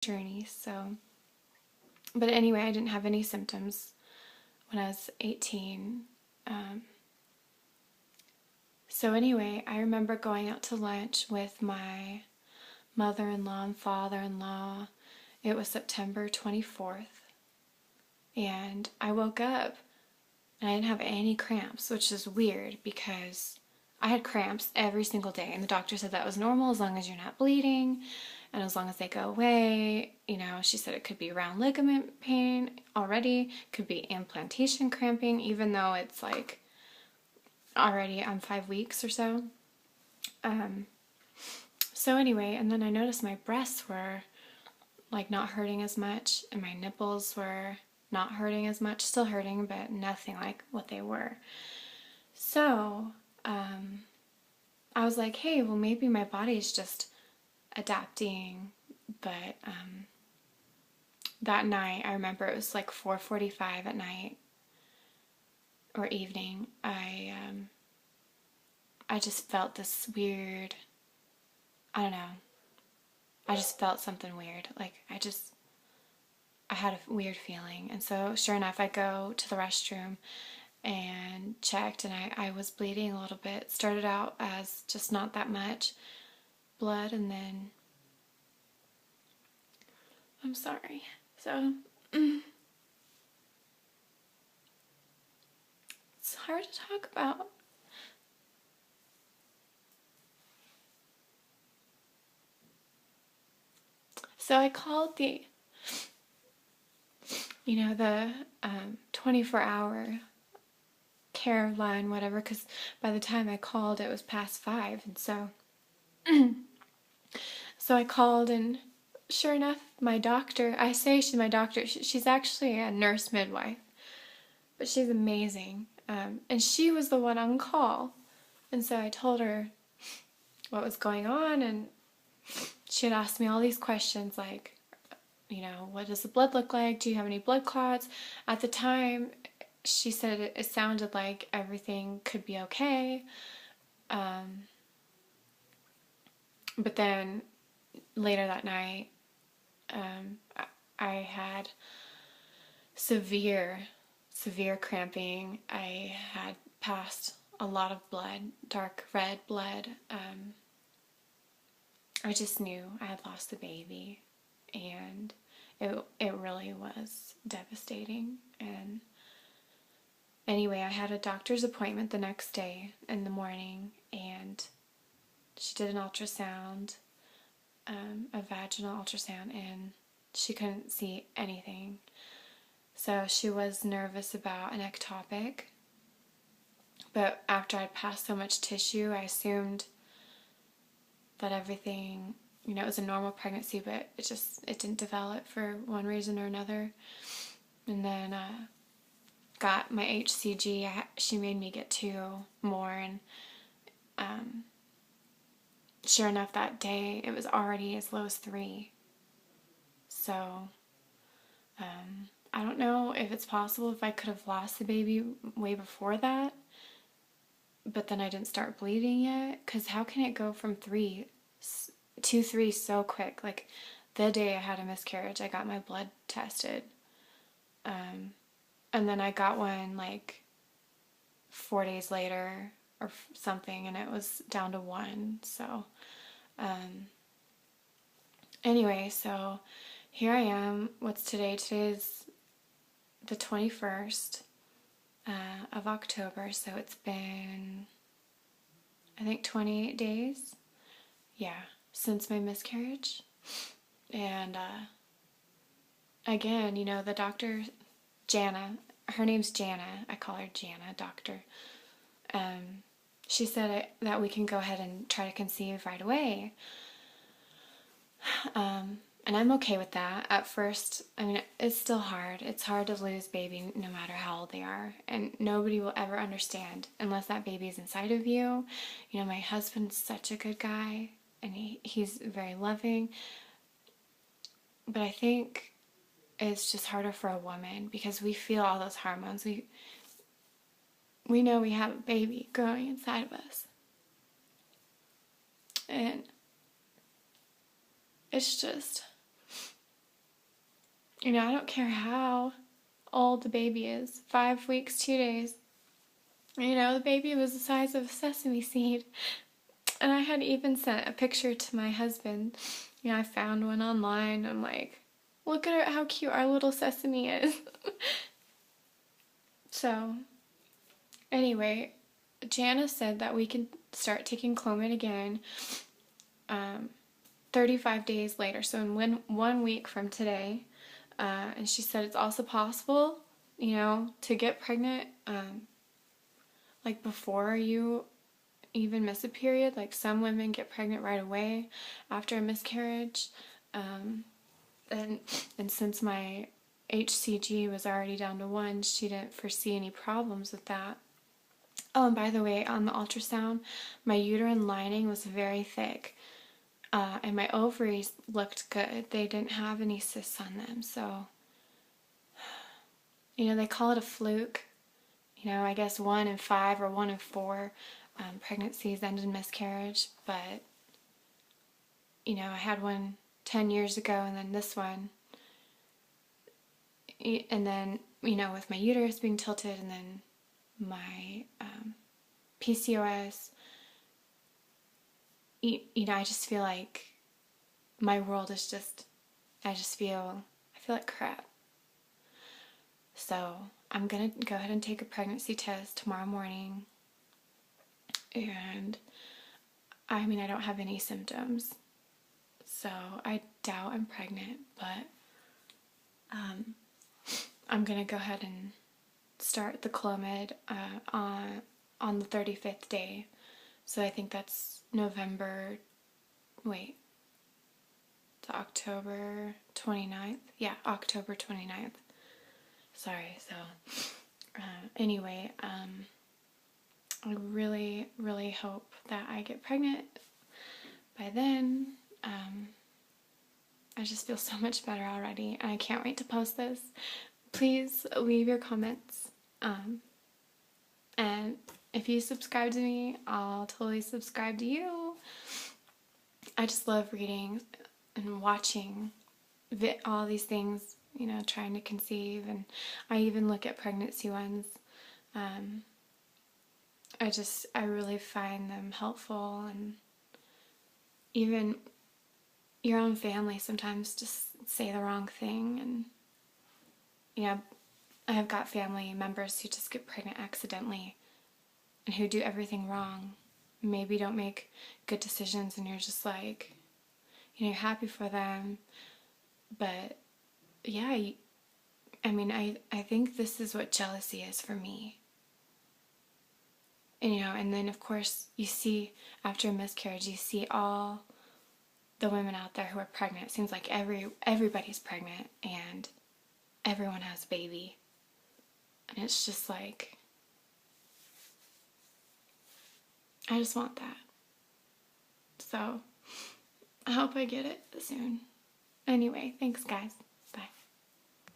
journey. So, but anyway, I didn't have any symptoms when I was 18. So anyway, I remember going out to lunch with my mother-in-law and father-in-law. It was September 24th. And I woke up and I didn't have any cramps, which is weird because I had cramps every single day. And the doctor said that was normal as long as you're not bleeding and as long as they go away. You know, she said it could be round ligament pain already, could be implantation cramping, even though it's like already on 5 weeks or so. So anyway, and then I noticed my breasts were like not hurting as much and my nipples were not hurting as much, still hurting, but nothing like what they were. So I was like, hey, well, maybe my body's just adapting. But that night, I remember it was like 4:45 at night or evening. I just felt this weird, I don't know, I just felt something weird. Like I had a weird feeling. And so sure enough, I go to the restroom and checked, and I was bleeding a little bit. It started out as just not that much blood, and then I'm sorry. So it's hard to talk about. So I called the 24-hour care line, whatever, because by the time I called, it was past 5, and so I called, and sure enough, my doctor, I say she's my doctor, she's actually a nurse midwife, but she's amazing, and she was the one on call, and so I told her what was going on, and she had asked me all these questions like, what does the blood look like? Do you have any blood clots? At the time, she said it sounded like everything could be okay. But then later that night, I had severe cramping. I had passed a lot of blood, dark red blood. I just knew I had lost the baby, and it really was devastating. And anyway, I had a doctor's appointment the next day in the morning, and she did an ultrasound, a vaginal ultrasound, and she couldn't see anything. So she was nervous about an ectopic, but after I'd passed so much tissue, I assumed that everything, it was a normal pregnancy, but it didn't develop for one reason or another. And then got my HCG. She made me get 2 more, and sure enough, that day it was already as low as 3. So I don't know if it's possible if I could have lost the baby way before that, but then I didn't start bleeding yet, because how can it go from 3 to 3 so quick? Like the day I had a miscarriage, I got my blood tested, and then I got one like 4 days later or something, and it was down to 1. So anyway, so here I am. What's today? Today's the 21st of October, so it's been, I think, 28 days, yeah, since my miscarriage. And again, the doctor, Jana, her name's Jana, I call her Jana, doctor, she said that we can go ahead and try to conceive right away. And I'm okay with that. At first, it's still hard. It's hard to lose baby no matter how old they are. And nobody will ever understand unless that baby is inside of you. My husband's such a good guy, and he's very loving. But I think it's just harder for a woman because we feel all those hormones. We know we have a baby growing inside of us. And it's just, You know, I don't care how old the baby is, 5 weeks, 2 days. You know, the baby was the size of a sesame seed. And I had even sent a picture to my husband. You know, I found one online. I'm like, look at how cute our little sesame is. So, anyway, Jana said that we can start taking Clomid again 35 days later, so in 1 week from today. And she said it's also possible, you know, to get pregnant like before you even miss a period. Like some women get pregnant right away after a miscarriage. And since my HCG was already down to 1, she didn't foresee any problems with that. Oh, and by the way, on the ultrasound, my uterine lining was very thick. And my ovaries looked good. They didn't have any cysts on them. So, you know, they call it a fluke. You know, I guess 1 in 5 or 1 in 4 pregnancies end in miscarriage. But, you know, I had one 10 years ago and then this one. And then, you know, with my uterus being tilted and then my PCOS, you know, I just feel like my world is just, I feel like crap. So I'm going to go ahead and take a pregnancy test tomorrow morning. And I mean, I don't have any symptoms. So I doubt I'm pregnant, but I'm going to go ahead and start the Clomid on the 35th day. So I think that's November, wait, it's October 29th? Yeah, October 29th. Sorry, so anyway, I really, really hope that I get pregnant by then. I just feel so much better already, and I can't wait to post this. Please leave your comments, and if you subscribe to me, I'll totally subscribe to you. I just love reading and watching all these things, you know, trying to conceive, and I even look at pregnancy ones. I really find them helpful, and even your own family sometimes just say the wrong thing, and, you know, I have got family members who just get pregnant accidentally and who do everything wrong, maybe don't make good decisions, and you're just like, you know, you're happy for them, but yeah, I mean, I think this is what jealousy is for me. And, you know, and then of course you see after a miscarriage, you see all the women out there who are pregnant. It seems like everybody's pregnant and everyone has a baby. And it's just like, I just want that. So I hope I get it soon. Anyway, thanks guys.